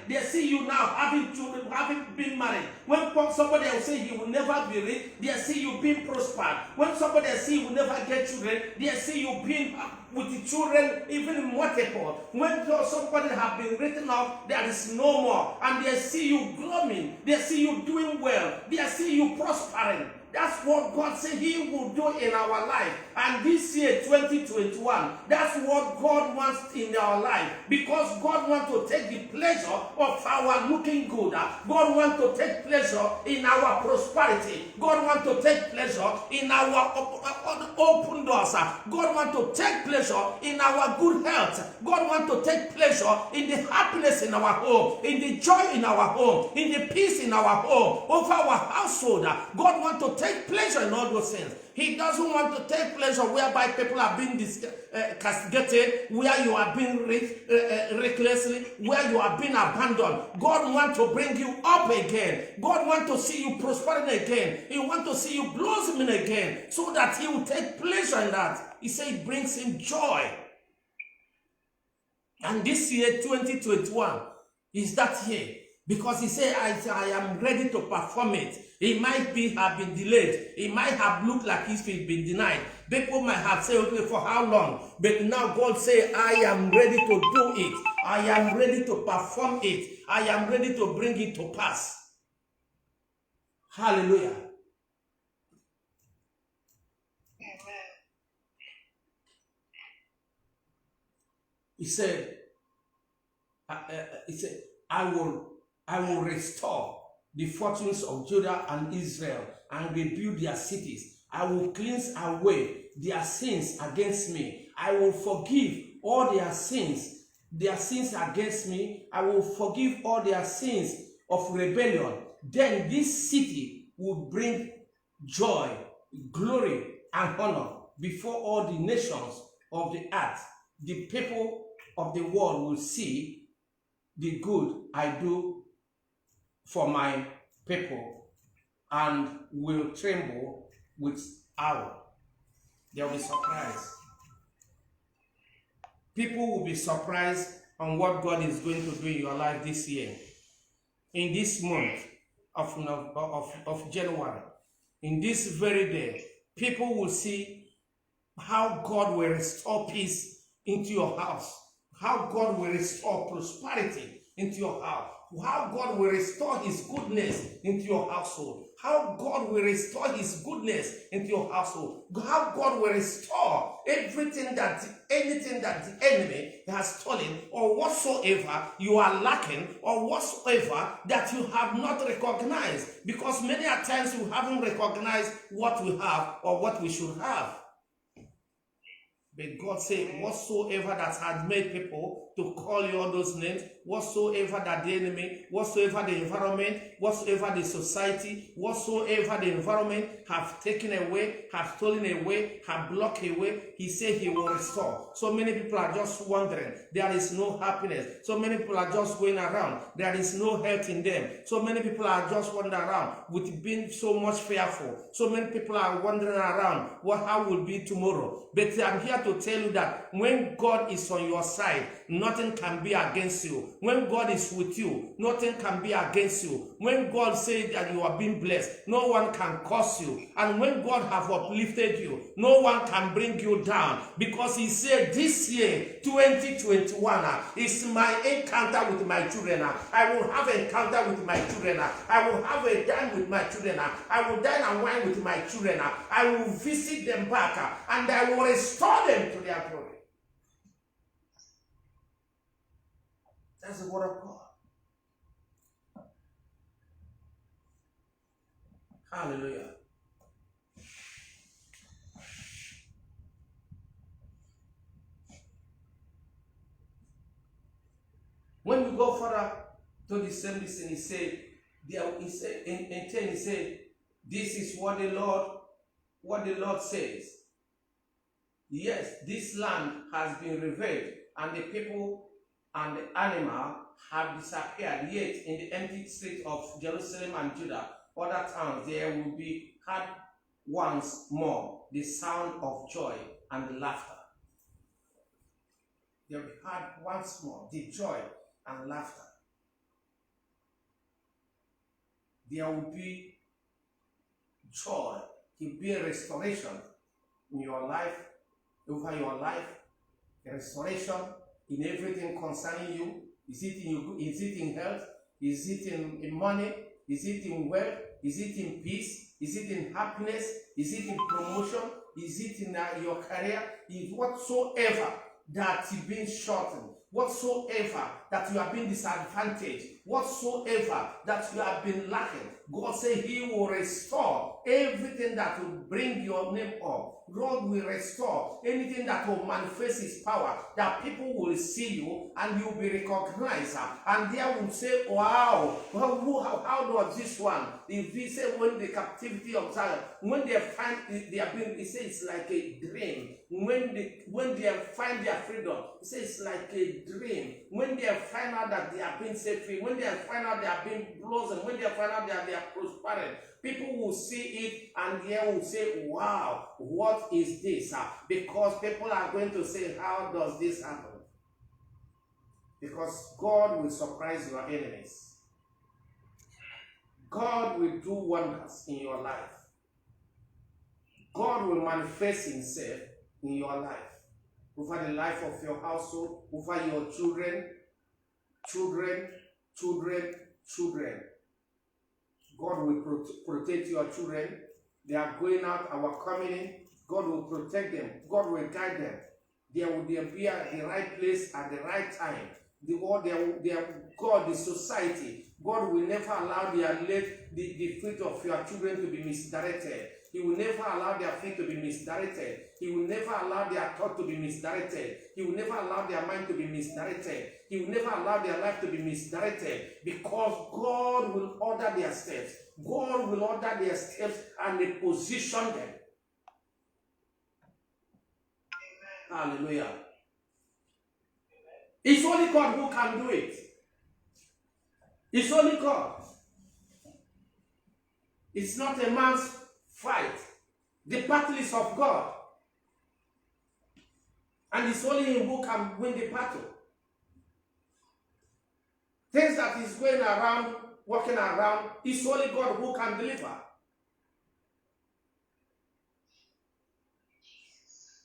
They see you now having children, having been married. When somebody will say he will never be rich, they see you being prospered. When somebody see you will never get children, they see you being with the children, even multiple. When somebody have been written off, there is no more. And they see you growing. They see you doing well. They see you prospering. That's what God said He will do in our life. And this year, 2021, that's what God wants in our life. Because God wants to take the pleasure of our looking good. God wants to take pleasure in our prosperity. God wants to take pleasure in our open doors. God wants to take pleasure in our good health. God wants to take pleasure in the happiness in our home, in the joy in our home, in the peace in our home, over our household. God wants to take pleasure in all those things. He doesn't want to take pleasure whereby people are being castigated, where you are being recklessly, where you are being abandoned. God wants to bring you up again. God wants to see you prospering again. He wants to see you blossoming again, so that He will take pleasure in that. He said it brings Him joy. And this year, 2021, is that year. Because He said, I am ready to perform it. It might have been delayed. It might have looked like if it's been denied. People might have said, okay, for how long? But now God says, I am ready to do it. I am ready to perform it. I am ready to bring it to pass. Hallelujah. Amen. He said, I will restore the fortunes of Judah and Israel and rebuild their cities. I will cleanse away their sins against me. I will forgive all their sins against me. I will forgive all their sins of rebellion. Then this city will bring joy, glory, and honor before all the nations of the earth. The people of the world will see the good I do for my people and will tremble with awe. They will be surprised. People will be surprised on what God is going to do in your life this year. In this month of January, in this very day, people will see how God will restore peace into your house, how God will restore prosperity into your house, how God will restore His goodness into your household, how God will restore His goodness into your household, how God will restore anything that the enemy has stolen, or whatsoever you are lacking, or whatsoever that you have not recognized, because many a times you haven't recognized what we have or what we should have. But God said, whatsoever that had made people to call you all those names, whatsoever that the enemy, whatsoever the environment, whatsoever the society, whatsoever the environment have taken away, have stolen away, have blocked away, He said He will restore. So many people are just wondering. There is no happiness. So many people are just going around. There is no health in them. So many people are just wandering around with being so much fearful. So many people are wandering around how will be tomorrow. But I'm here to tell you that when God is on your side, nothing can be against you. When God is with you, nothing can be against you. When God says that you are being blessed, no one can curse you. And when God have uplifted you, no one can bring you down. Because He said this year, 2021, is my encounter with my children. I will have an encounter with my children. I will have a dine with my children. I will dine and wine with my children. I will visit them back, and I will restore them to their glory. That's the word of God. Hallelujah. When we go further to the same listen, he said, in 10, he said, this is what the Lord says. Yes, this land has been revealed, and the people and the animal have disappeared. Yet in the empty streets of Jerusalem and Judah, other towns, there will be heard once more the sound of joy and laughter. There will be heard once more the joy and laughter. there will be joy. There will be a restoration in your life, over your life, a restoration in everything concerning you. Is it in health? Is it in money? Is it in wealth? Is it in peace? Is it in happiness? Is it in promotion? Is it in your career? Is whatsoever that you've been shortened, whatsoever that you have been disadvantaged, whatsoever that you have been lacking, God said He will restore everything that will bring your name up. God will restore anything that will manifest His power, that people will see you and you will be recognized, and they will say, wow, how does this one? If He said when the captivity of Zion, when they find they have been, He says it's like a dream. When they find their freedom, He says it's like a dream. When they find out that they are being set free, when they find out they are being blossomed, when they find out that they are prospering, people will see it and they will say, wow, what is this? Because people are going to say, how does this happen? Because God will surprise your enemies. God will do wonders in your life. God will manifest Himself in your life, over the life of your household, over your children. God will protect your children. They are going out, our coming in. God will protect them. God will guide them. They will be at the right place at the right time. God, the society, God will never allow the feet of your children to be misdirected. He will never allow their feet to be misdirected. He will never allow their thought to be misdirected. He will never allow their mind to be misdirected. He will never allow their life to be misdirected, because God will order their steps. God will order their steps and He position them. Amen. Hallelujah. It's only God who can do it. It's only God. It's not a man's fight. The battle is of God. And it's only Him who can win the battle. Things that is going around, walking around, it's only God who can deliver.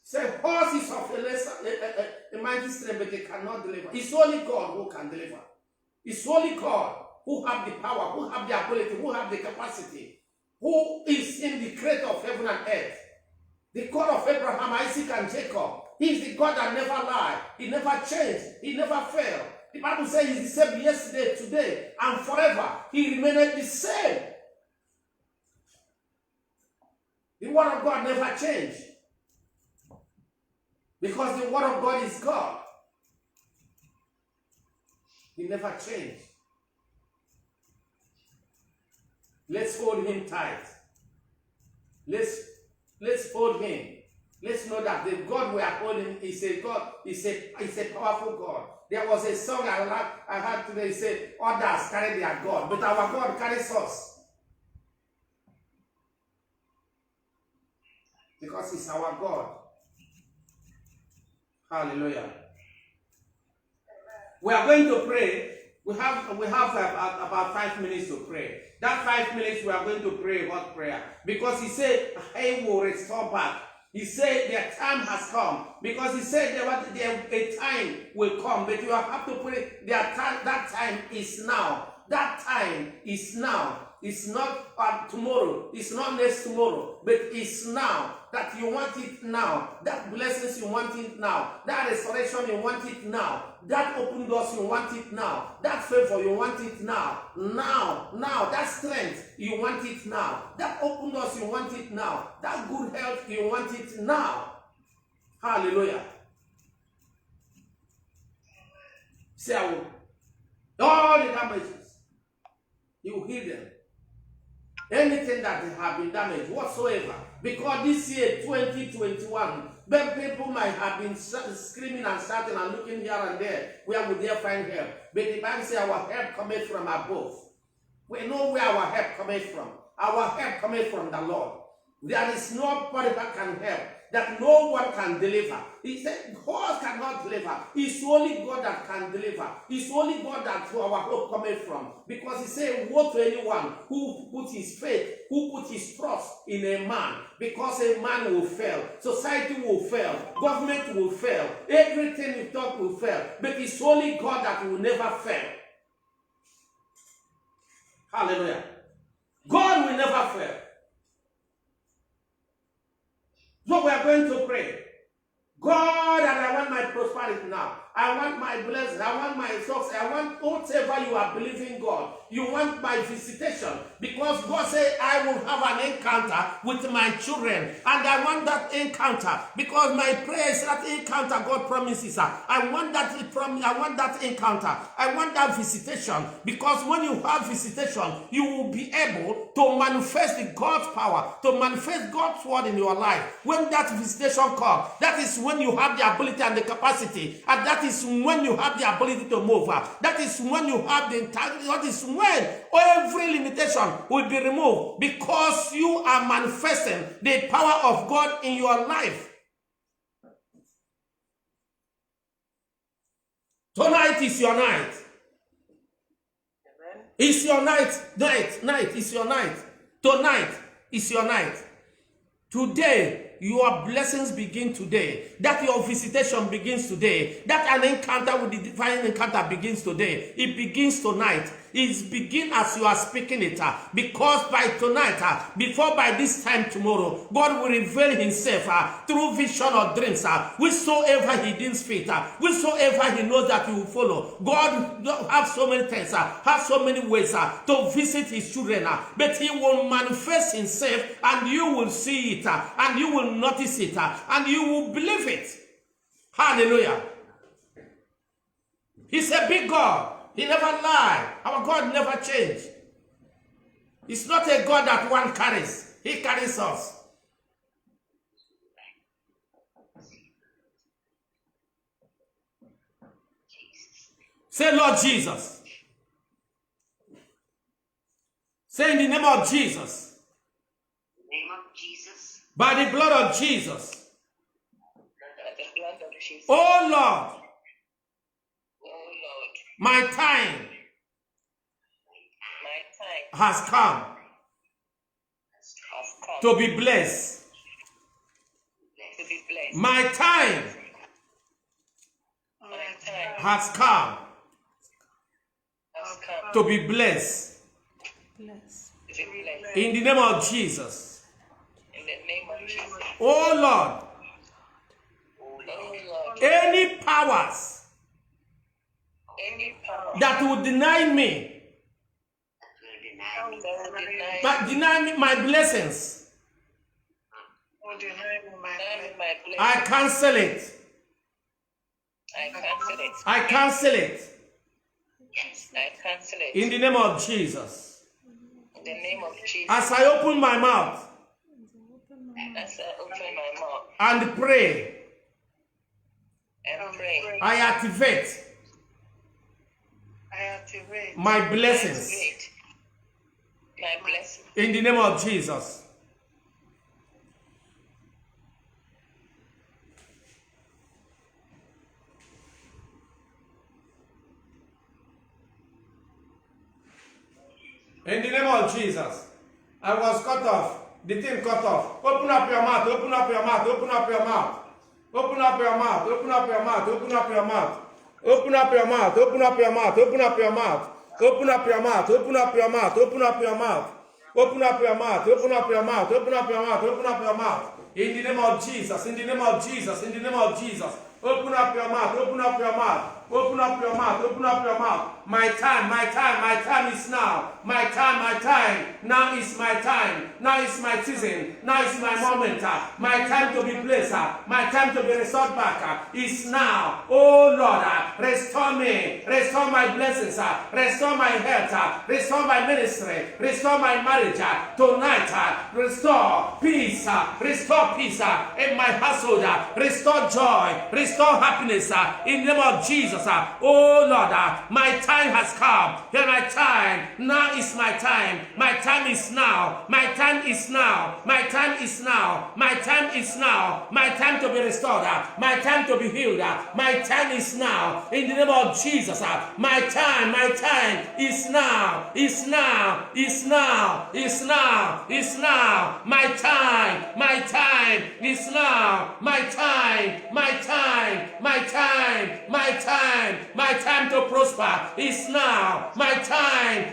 Say, horses of a mighty strength, but they cannot deliver. It's only God who can deliver. It's only God who have the power, who have the ability, who have the capacity, who is in the creator of heaven and earth. The God of Abraham, Isaac, and Jacob. He is the God that never lied. He never changed. He never failed. The Bible says He's the same yesterday, today, and forever. He remained the same. The Word of God never changed. Because the Word of God is God. He never changed. Let's hold Him tight. Let's hold Him. Let's know that the God we are holding is a God, is a powerful God. There was a song I heard today, it said, others carry their God, but our God carries us. Because He's our God. Hallelujah. We are going to pray. We have about 5 minutes to pray. That 5 minutes we are going to pray what prayer? Because He said, He will restore back. He said their time has come. Because He said a time will come. But you have to pray, that time is now. That time is now. It's not tomorrow. It's not next tomorrow. But it's now. That you want it now. That blessings you want it now. That restoration you want it now. That open doors you want it now. That favor you want it now. Now. That strength you want it now. That open doors you want it now. That good health you want it now. Hallelujah. Say, all the damages, you heal them. Anything that have been damaged whatsoever, because this year 2021, then people might have been screaming and shouting and looking here and there, where would they find help? But the Bible says our help cometh from above. We know where our help cometh from. Our help cometh from the Lord. There is nobody that can help. that no one can deliver. He said, God cannot deliver. It's only God that can deliver. It's only God that our hope cometh from. Because he said, woe to anyone who put his faith, who put his trust in a man. Because a man will fail. Society will fail. Government will fail. Everything you thought will fail. But it's only God that will never fail. Hallelujah. God will never fail. So we are going to pray. God, and I want my prosperity now. I want my blessing. I want my success. I want whatever you are believing God. You want my visitation. Because God said, I will have an encounter with my children. And I want that encounter. Because my prayer is that encounter God promises. I want that encounter. I want that visitation. Because when you have visitation, you will be able to manifest God's power, to manifest God's word in your life. When that visitation comes, that is when you have the ability and the capacity, and that is when you have the ability to move. That is when you have the entire, that is when every limitation will be removed, because you are manifesting the power of God in your life. Tonight is your night. It's your night. Night is your night. Tonight is your night. Today, your blessings begin today. That your visitation begins today. That an encounter with the divine encounter begins today. It begins tonight. It begins as you are speaking it. Because by tonight, before by this time tomorrow, God will reveal himself through vision or dreams. Whatsoever he deems fit. Whatsoever he knows that you will follow. God has so many things, has so many ways to visit his children. But he will manifest himself, and you will see it. And you will notice it. And you will believe it. Hallelujah. He's a big God. He never lied. Our God never changed. He's not a God that one carries. He carries us. Say, Lord Jesus. Say, in the name of Jesus. Name of Jesus. By the blood of Jesus. By the blood of Jesus. Oh Lord. My time has come to be blessed. My time has come to be blessed. In the name of Jesus. Oh Lord, any powers that will deny me, but deny me my blessings, I cancel it. I cancel it. In the name of Jesus. As I open my mouth and pray, I activate my blessings. In the name of Jesus. In the name of Jesus. I was cut off. The thing cut off. Open up your mouth. Open up your mouth. Open up your mouth. Open up your mouth. Open up your mouth. Open up your mouth. Open up your mouth. Open up your mouth. Open up your mouth. Open up your mouth. Open up your mouth. Open up your mouth. Open up your mouth. Open up your mouth. Open up your mouth. Open up your mouth. In the name of Jesus. In the name of Jesus. In the name of Jesus. Open up your mouth. Open up your mouth. Open up your mouth. Open up your mouth. My time is now. My time. Now is my time. Now is my season. Now is my moment. My time to be blessed. My time to be restored back is now. Oh Lord, restore me. Restore my blessings. Restore my health. Restore my ministry. Restore my marriage. Tonight, restore peace. Restore peace in my household. Restore joy. Restore happiness in the name of Jesus. Jesus. Oh Lord, my time has come. Here my time. Now is my time. My time is now. My time is now. My time is now. My time is now. My time to be restored. My time to be healed. My time is now. In the name of Jesus. My time is now. Is now. Is now. Is now. Is now. My time is now. My time to prosper is now. My time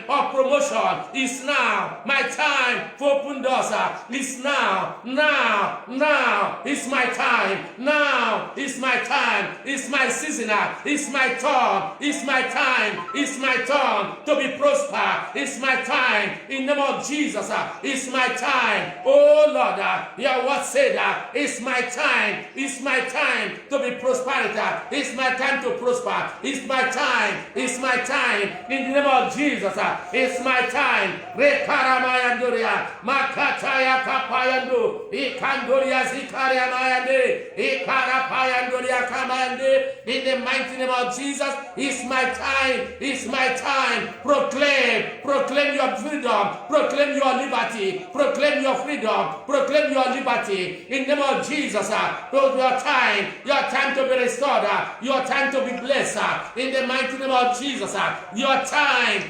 of promotion is now. My time for open doors is now. Now is my time. Now is my time. It's my season. It's my turn. It's my time. It's my turn to be prosper. It's my time. In the name of Jesus, it's my time. Oh Lord, your word said it's my time. It's my time to be prosperity. It's my time to prosper. It's my time. It's my time. In the name of Jesus, it's my time. Rekaramayanduria, Makataya Kapayandu, Ikanduria Zikaria Mayande, Ikarapayanduria Kamande. In the mighty name of Jesus, it's my time. It's my time. Proclaim your freedom. Proclaim your liberty. Proclaim your freedom. Proclaim your liberty. In the name of Jesus, your time to be restored. Your time to be blessed. In the mighty name of Jesus, your time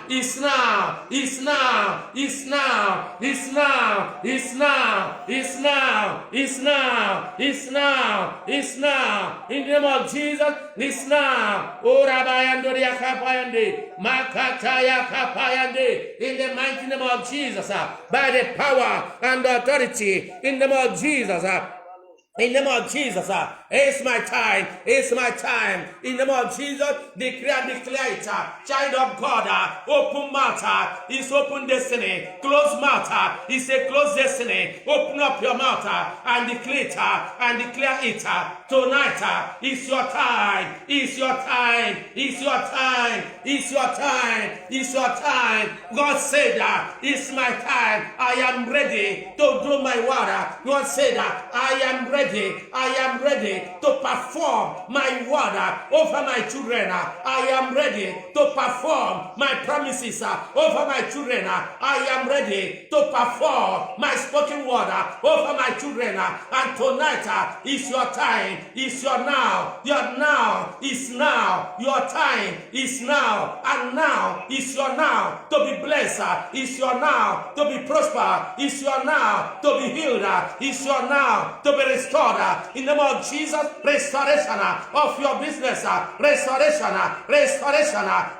is now. Is now. Is now. Is now. Is now. Is now. Is now. Is now. Is now. In the name of Jesus, is now. Ora bayandoria kapayande, makataya kapayande. In the mighty name of Jesus, by the power and authority, in the name of Jesus. In the name of Jesus, it's my time. It's my time. In the name of Jesus, declare it. Child of God, open mouth is open destiny. Close mouth is a closed destiny. Open up your mouth and declare it. Tonight is your time. It's your time. It's your time. It's your time. It's your time. God said that it's my time. I am ready to do my word. God said that I am ready to perform my word over my children. I am ready to perform my promises over my children. I am ready to perform my spoken word over my children. And tonight is your time. Is your now. Your now is now. Your time is now. And now is your now to be blessed. Is your now to be prosper. Is your now to be healed. Is your now to be restored. In the name of Jesus, restoration of your business, restoration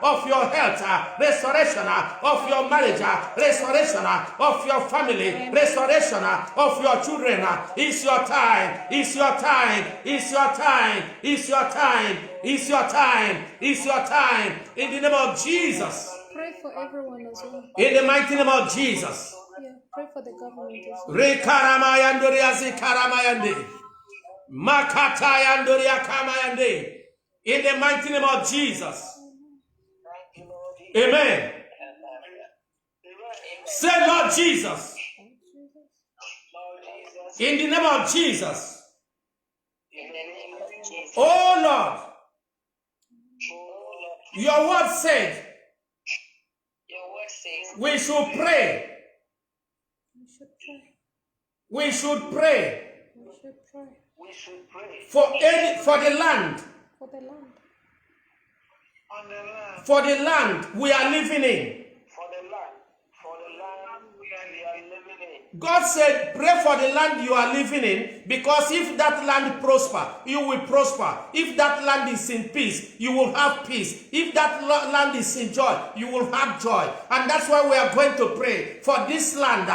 of your health, restoration of your marriage, restoration of your family, restoration of your children. It's your time. It's your time. It's your time. It's your time. It's your time. It's your time. In the name of Jesus. Pray for everyone as well. In the mighty name of Jesus. Yeah, pray for the government as well. Rekaramayandoria Karamayande. Makatayandoria Kamayande. In the mighty name of Jesus. Amen. Say, Lord Jesus. In the name of Jesus. Oh Lord. Your word said we should pray. We should pray. We should pray For the land. For the land we are living in. for the land we are living in. God said, pray for the land you are living in, because if that land prosper, you will prosper. If that land is in peace, you will have peace. If that land is in joy, you will have joy. And that's why we are going to pray for this land,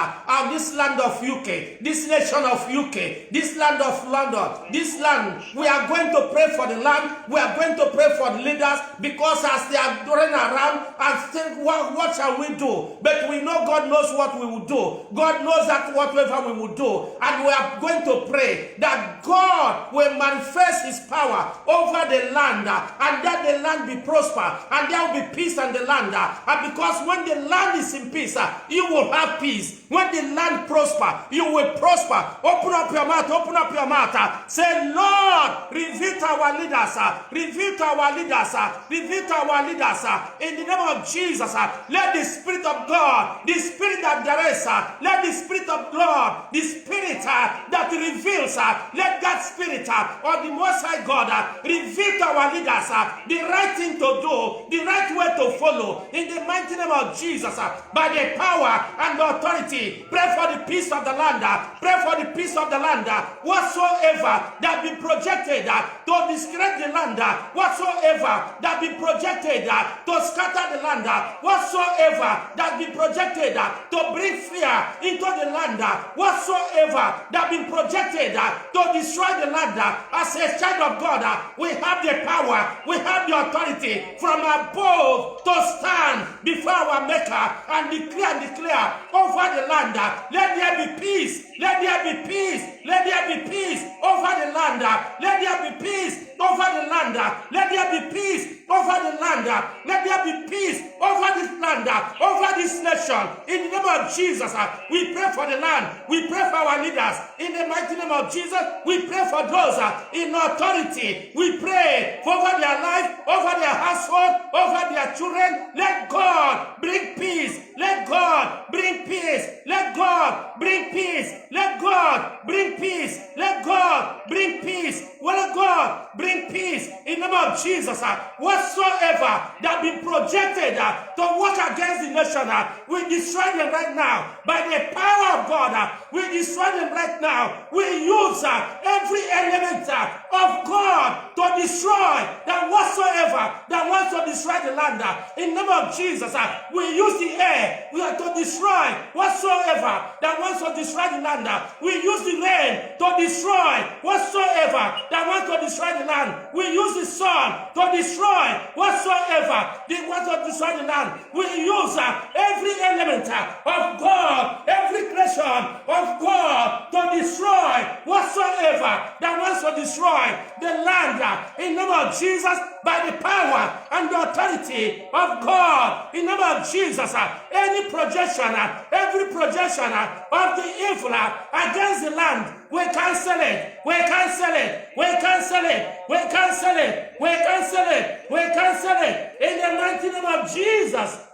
this land of UK, this nation of UK, this land of London, this land. We are going to pray for the land. We are going to pray for the leaders because as they are running around and think, what shall we do? But we know God knows what we will do. God knows that whatever we will do. And we are going to pray that God will manifest his power over the land and that the land be prosper and there will be peace in the land. And because when the land is in peace, you will have peace. When the land prosper, you will prosper. Open up your mouth, open up your mouth. Say, Lord, reveal to our leaders, reveal to our leaders, reveal to our leaders. In the name of Jesus, let the Spirit of God, the Spirit that directs, let the Spirit of God, the Spirit that reveals, let that Spirit of the Most High God reveal to our leaders the right thing to do, the right way to follow. In the mighty name of Jesus, by the power and the authority, pray for the peace of the land, pray for the peace of the land. Whatsoever that be projected to discredit the land, whatsoever that be projected to scatter the land, whatsoever that be projected to bring fear into the land, whatsoever that be projected to destroy the land, as a child of God, we have the power, we have the authority from above to stand before our Maker and declare over the land. Let there be peace, let there be peace, let there be peace over the land, let there be peace over the land, let there be peace over the land, let there be peace over this land, over this nation. In the name of Jesus, we pray for the land, we pray for our leaders. In the mighty name of Jesus, we pray for those in authority. We pray over their life, over their household, over their children. Let God bring peace. Let God bring peace. Let God bring peace. Let God bring peace. Let God bring peace. Let God bring peace in the name of Jesus. Whatsoever that be projected to work against the nation, we destroy them right now. By the power of God, we destroy them right now. We use every element of God to destroy that whatsoever that wants to destroy the land. In the name of Jesus, we use the air to destroy whatsoever that wants to destroy the land. We use the rain to destroy whatsoever that wants to destroy the land. We use the sun to destroy whatsoever that wants to destroy the land. We use every element of God, every creation of God to destroy whatsoever that wants to destroy the land. In the name of Jesus, by the power and the authority of God, in the name of Jesus, any projection, every projection of the evil against the land, we cancel it, we cancel it, we cancel it, we cancel it, we cancel it, we cancel it, in the mighty name of Jesus.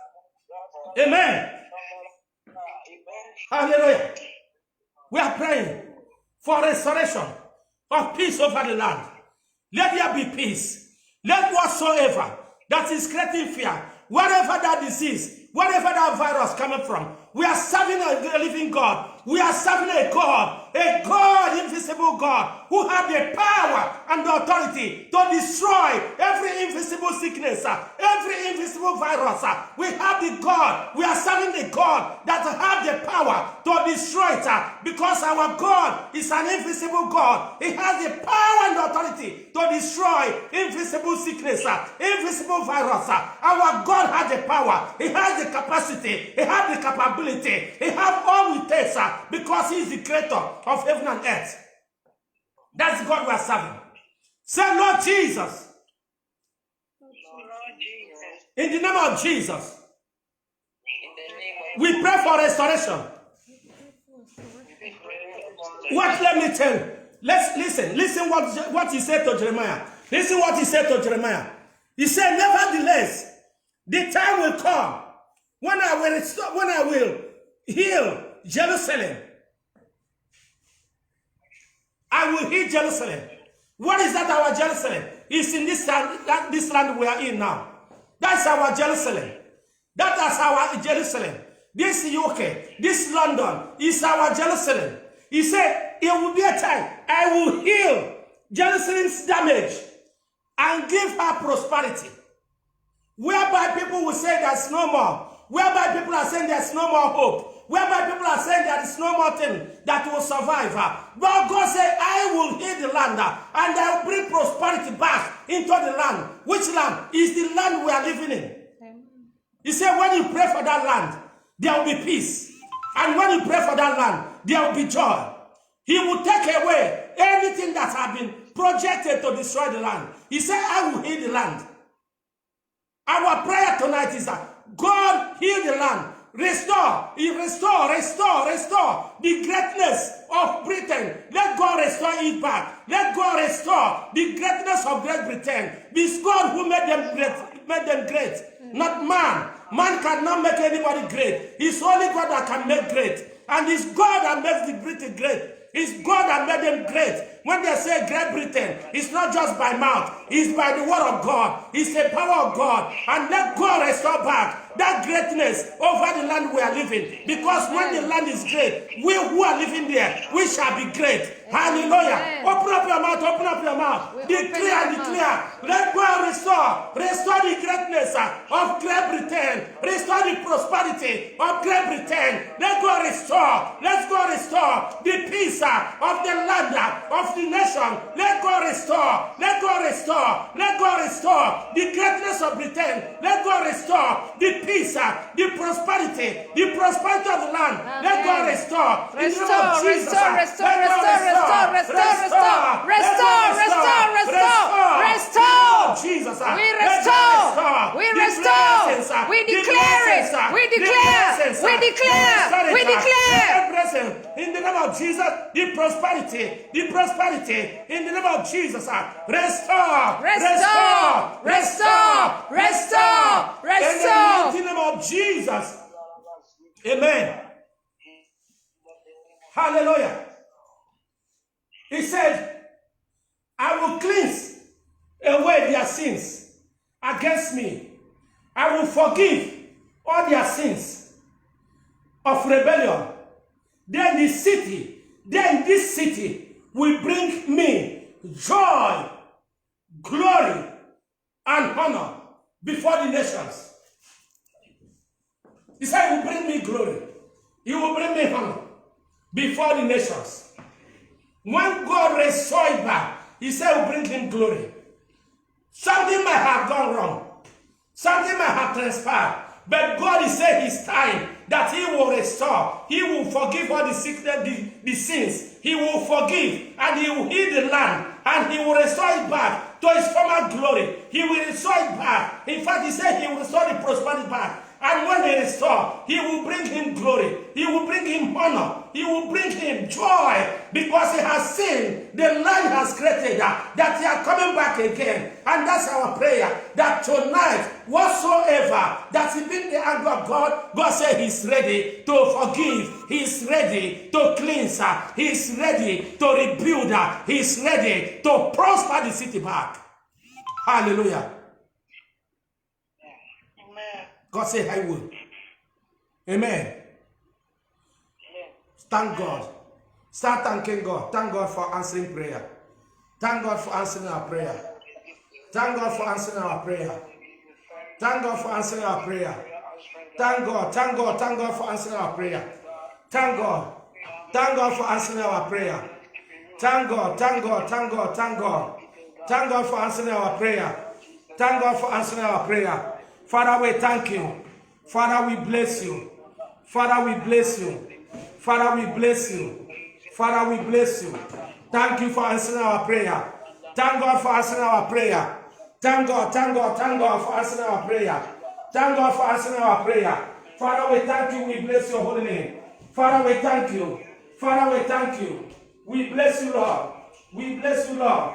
Amen. Hallelujah. We are praying for restoration of peace over the land. Let there be peace. Let whatsoever that is creating fear, whatever that disease, whatever that virus coming from, we are serving a living God. We are serving a God, invisible God, who has the power and the authority to destroy every invisible sickness, every invisible virus. We have the God, we are serving the God that has the power to destroy it, because our God is an invisible God. He has the power and the authority to destroy invisible sickness, invisible virus. Our God has the power, He has the capacity, He has the capability, He has all it takes, because He is the creator of heaven and earth. That's God we are serving. Say, Lord Jesus, in the name of Jesus, we pray for restoration. What, let me tell you. Let's listen what He said to Jeremiah. Listen what He said to Jeremiah. He said, nevertheless, the time will come when I will heal Jerusalem. I will heal Jerusalem. What is that, our Jerusalem? It's in this land we are in now. That's our Jerusalem. That is our Jerusalem. This UK, this London is our Jerusalem. He said, it will be a time I will heal Jerusalem's damage and give her prosperity. Whereby people will say there's no more. Whereby people are saying there's no more hope. whereby people are saying there is no more thing that will survive. But God said, I will heal the land and I will bring prosperity back into the land. Which land? Is the land we are living in. Amen. He said, when you pray for that land, there will be peace. And when you pray for that land, there will be joy. He will take away anything that has been projected to destroy the land. He said, I will heal the land. Our prayer tonight is that God heal the land. Restore the greatness of Britain. Let God restore it back. Let God restore the greatness of Great Britain. It's God who made them great, not man. Man cannot make anybody great. It's only God that can make great. And it's God that makes the Britain great. It's God that made them great. When they say Great Britain, it's not just by mouth. It's by the word of God. It's the power of God. And let God restore back that greatness over the land we are living. Because when the land is great, we who are living there, we shall be great. Hallelujah. Open up your mouth. Open up your mouth. Declare and declare. Let God restore. Restore the greatness of Great Britain. Restore the prosperity of Great Britain. Let God restore. Let God restore the peace of the land, of the nation. Let God restore. Let God restore. Let God restore the greatness of Britain. Let God restore the peace, the prosperity of the land. Amen. Let God restore. Restore. Jesus. We restore. We restore. We declare it. We declare. We declare. We declare. In the name of Jesus, the prosperity in the name of Jesus. Restore. In the name of Jesus. Amen. Hallelujah. He said, I will cleanse away their sins against me. I will forgive all their sins of rebellion. Then this city will bring me joy, glory, and honor before the nations. He said, he will bring me glory. He will bring me honor before the nations. When God restored it back, he said, he will bring him glory. Something might have gone wrong. Something might have transpired. But God is saying his time that he will restore. He will forgive all the sickness, the sins. He will forgive and he will heal the land and he will restore it back to his former glory. He will restore it back. In fact, he said he will restore the prosperity back. And when he restores, he will bring him glory. He will bring him honor. He will bring him joy because he has seen the land has created that he are coming back again. And that's our prayer, that tonight, whatsoever that is in the anger of God, God said he's ready to forgive. He's ready to cleanse. He's ready to rebuild. He's ready to prosper the city back. Hallelujah. God said, I will. Amen. Thank God. Start thanking God. Thank God for answering prayer. Thank God for answering our prayer. Thank God for answering our prayer. Thank God for answering our prayer. Thank God. Thank God. Thank God for answering our prayer. Thank God. Thank God for answering our prayer. Thank God. Thank God. Thank God. Thank God. Thank God for answering our prayer. Thank God for answering our prayer. Father, we thank you. Father, we bless you. Father, we bless you. Father, we bless you. Father, we bless you. Thank you for answering our prayer. Thank God for answering our prayer. Thank God, thank God, thank God for answering our prayer. Thank God for answering our prayer. Father, we thank you. We bless your holy name. Father, we thank you. Father, we thank you. We bless you, Lord. We bless you, Lord.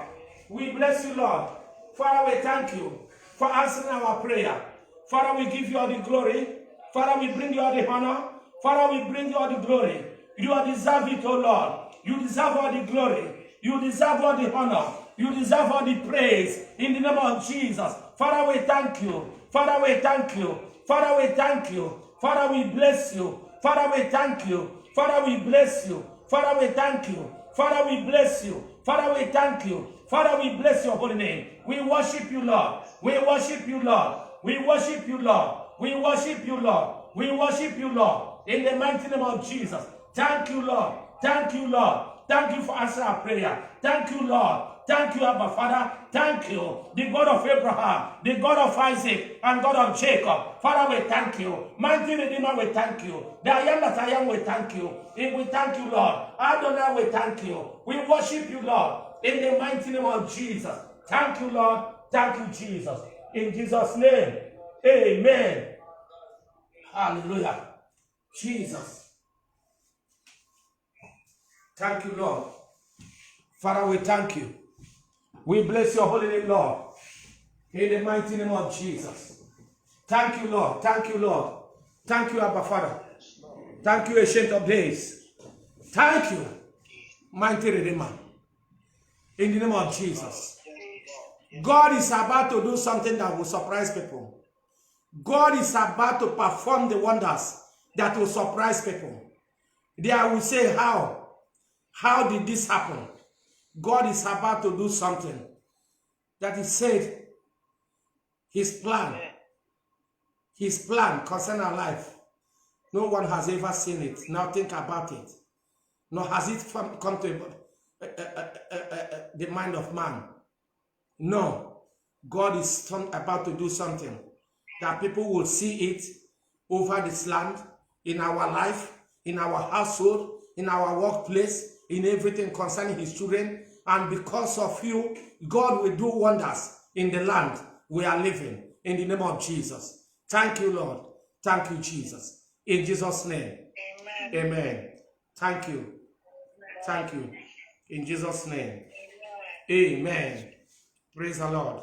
We bless you, Lord. Father, we thank you for answering our prayer. Father, we give you all the glory. Father, we bring you all the honor. Father, we bring you all the glory. You deserve it, O Lord. You deserve all the glory. You deserve all the honor. You deserve all the praise. In the name of Jesus. Father, we thank you. Father, we thank you. Father, we thank you. Father, we bless you. Father, we thank you. Father, we bless you. Father, we thank you. Father, we bless you. Father, we thank you. Father, we bless your holy name. We worship you, Lord. We worship you, Lord. We worship you, Lord. We worship you, Lord. We worship you, Lord. In the mighty name of Jesus. Thank you, Lord. Thank you, Lord. Thank you for answering our prayer. Thank you, Lord. Thank you, Abba Father. Thank you, the God of Abraham, the God of Isaac, and God of Jacob. Father, we thank you. Mighty Redeemer, we thank you. The I am that I am, we thank you. We thank you, Lord. Adonai, we thank you. We worship you, Lord. In the mighty name of Jesus. Thank you, Lord. Thank you, Jesus. In Jesus' name. Amen. Hallelujah. Jesus. Thank you, Lord. Father, we thank you. We bless your holy name, Lord. In the mighty name of Jesus. Thank you, Lord. Thank you, Lord. Thank you, Abba Father. Thank you, Ancient of Days. Thank you, mighty Redeemer. In the name of Jesus. God is about to do something that will surprise people. God is about to perform the wonders that will surprise people. They will say, how? How did this happen? God is about to do something that He said His plan concerning our life. No one has ever seen it. Now think about it. Nor has it come to the mind of man. No. God is about to do something that people will see it over this land, in our life, in our household, in our workplace, in everything concerning His children. And because of you, God will do wonders in the land we are living. In the name of Jesus. Thank you, Lord. Thank you, Jesus. In Jesus' name. Amen. Amen. Thank you. Thank you. In Jesus' name. Amen. Praise the Lord.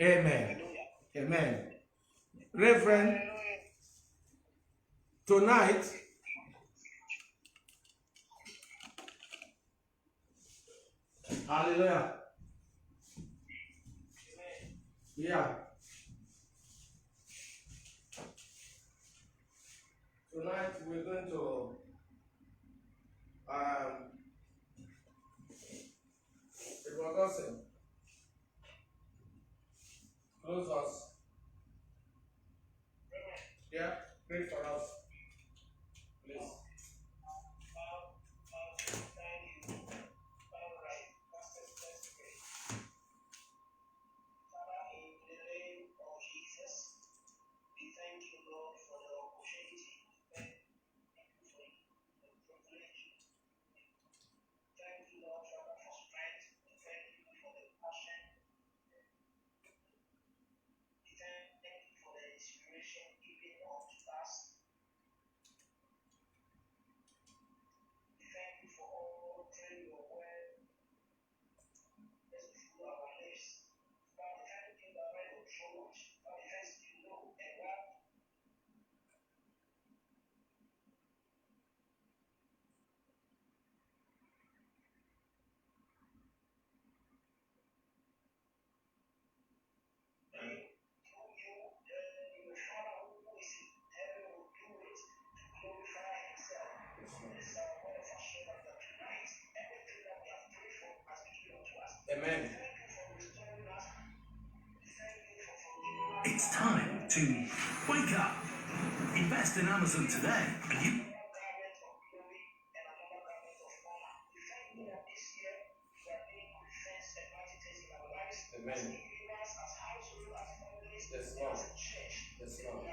Amen. Amen. Reverend, tonight, hallelujah. Yeah. Tonight we're going to Augustine, close us. Yeah, pray for us. Please. Amen. It's time to wake up. Invest in Amazon today, and you. Amen. Yes, Lord. Yes, Lord.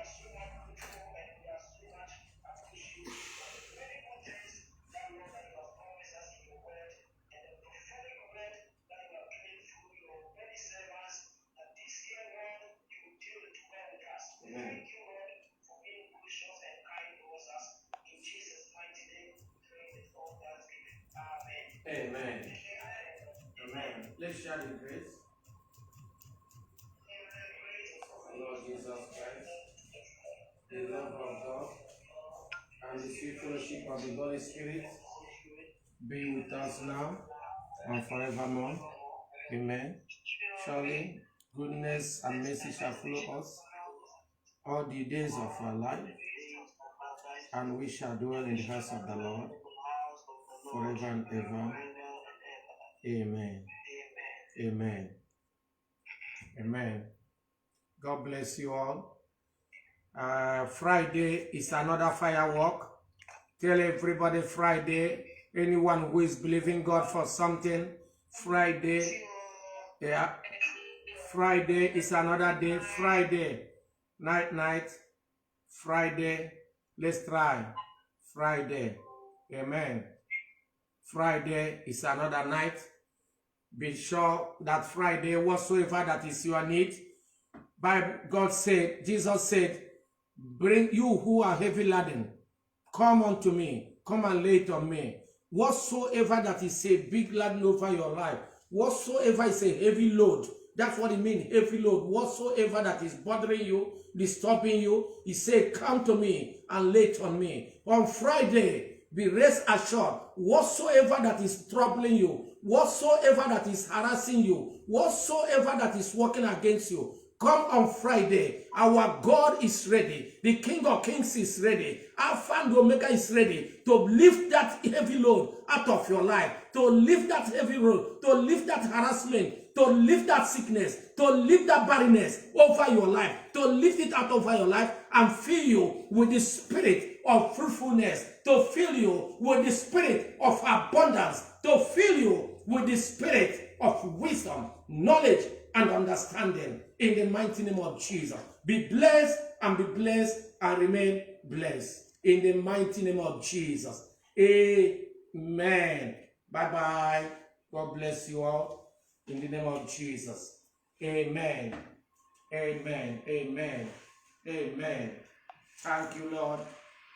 Amen. Amen. Amen. Let's share the grace. Lord Jesus Christ, the love of God, and the sweet fellowship of the Holy Spirit be with us now and forevermore. Amen. Surely, goodness and mercy shall follow us all the days of our life, and we shall dwell in the house of the Lord forever and ever. Amen. Amen. Amen. God bless you all. Friday is another firework. Tell everybody Friday. Anyone who is believing God for something, Friday, yeah. Friday is another day. Friday, night. Friday, let's try. Friday, amen. Friday is another night. Be sure that Friday, whatsoever that is your need, God said, Jesus said, bring you who are heavy laden, come unto me, come and lay it on me. Whatsoever that is a big laden over your life, whatsoever is a heavy load, that's what it means, heavy load. Whatsoever that is bothering you, disturbing you, he said, come to me and lay it on me. On Friday, be rest assured, whatsoever that is troubling you, whatsoever that is harassing you, whatsoever that is working against you, come on Friday. Our God is ready. The King of Kings is ready. Alpha and Omega is ready to lift that heavy load out of your life, to lift that heavy load, to lift that harassment, to lift that sickness, to lift that barrenness over your life, to lift it out over your life and fill you with the spirit of fruitfulness, to fill you with the spirit of abundance, to fill you with the spirit of wisdom, knowledge, and understanding in the mighty name of Jesus. Be blessed and remain blessed in the mighty name of Jesus. Amen. Bye-bye. God bless you all in the name of Jesus. Amen. Amen. Amen. Amen. Thank you, Lord.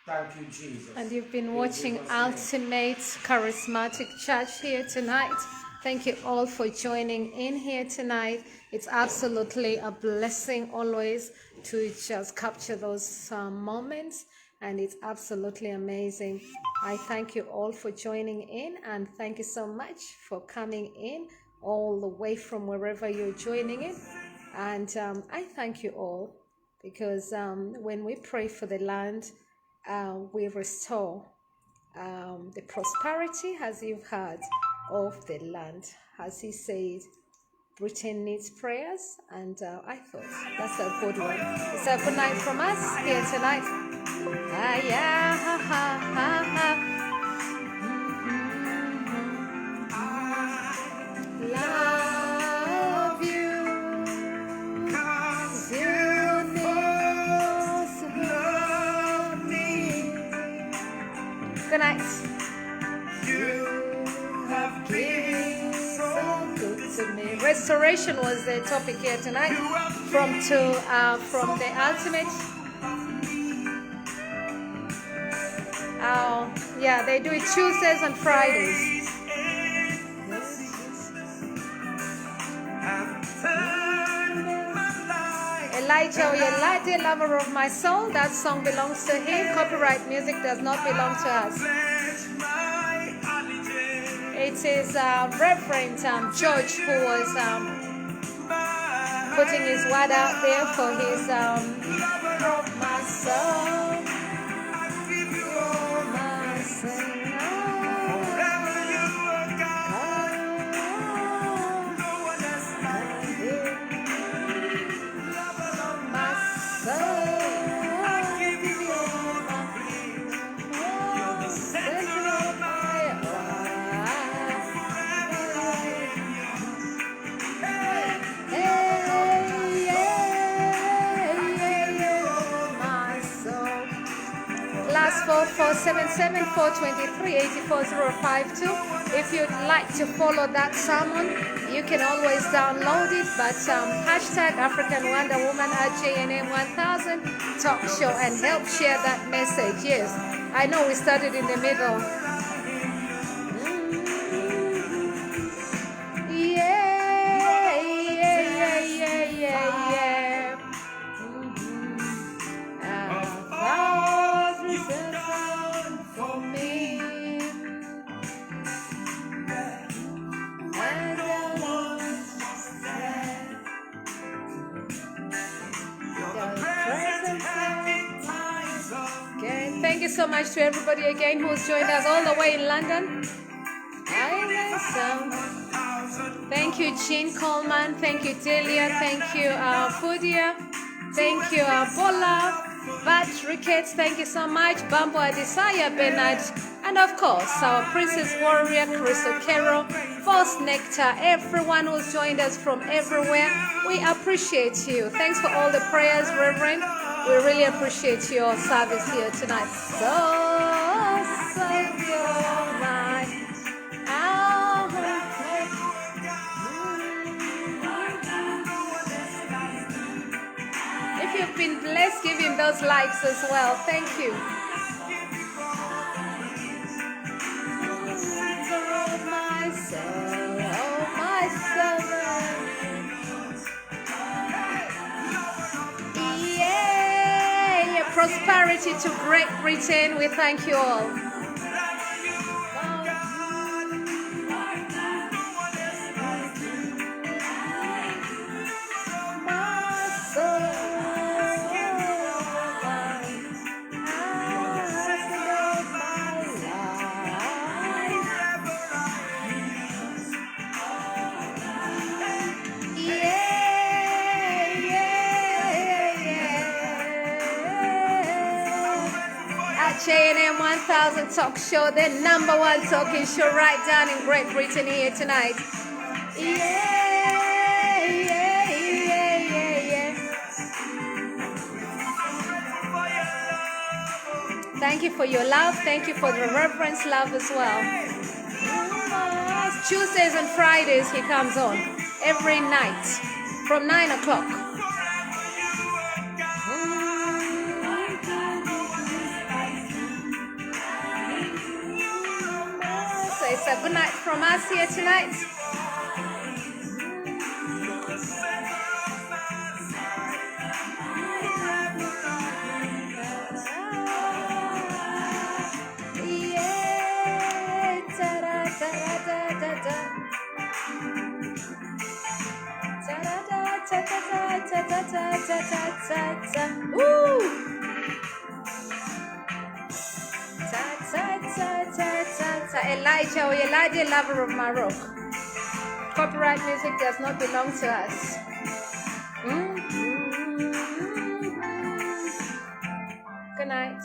Thank you, Jesus. And you've been watching Ultimate Charismatic Church here tonight. Thank you all for joining in here tonight. It's absolutely a blessing always to just capture those moments, and it's absolutely amazing. I thank you all for joining in, and thank you so much for coming in all the way from wherever you're joining in. And I thank you all because when we pray for the land, we restore the prosperity, as you've heard, of the land. As he said, Britain needs prayers, and I thought that's a good one. It's a good night from us here tonight. Yeah, ha, ha, ha, ha. Love you, 'cause you love me. Good night. Restoration was the topic here tonight from the Ultimate. Yeah, they do it Tuesdays and Fridays. Elijah, Elijah, lover of my soul. That song belongs to him. Copyright music does not belong to us. It is Reverend George who was putting his word out there for his lover of my soul. You're my Savior. Forever you are God. No one else like you. Lover of my soul. I give you all my being. You're the center of my last 4477-423-84052. If you'd like to follow that sermon, you can always download it, but hashtag African Wonder Woman at JNM1000 talk show and help share that message. Yes, I know we started in the middle. Thank you so much to everybody again who's joined us all the way in London. Thank you, Jean Coleman. Thank you, Delia. Thank you, Fudia. Thank you, Bola. Bat Ricketts, thank you so much. Bambo Adesanya Bernard. And of course, our Princess Warrior, Crystal Carol, False Nectar, everyone who's joined us from everywhere. We appreciate you. Thanks for all the prayers, Reverend. We really appreciate your service here tonight. So you're mine. If you've been blessed, give him those likes as well. Thank you. My soul, oh my soul. Yeah, prosperity to Great Britain. We thank you all. JNM 1000 Talk Show, the #1 talking show right down in Great Britain here tonight. Thank you for your love. Thank you for the reverence love as well. Tuesdays and Fridays he comes on every night from 9 o'clock. It's a good night from us here tonight. Yeah, ta-da-da-da-da-da. Ta-da-da-da-da-da-da-da-da-da-da. Woo! Elijah, lover of Morocco. Copyright music does not belong to us. Good night.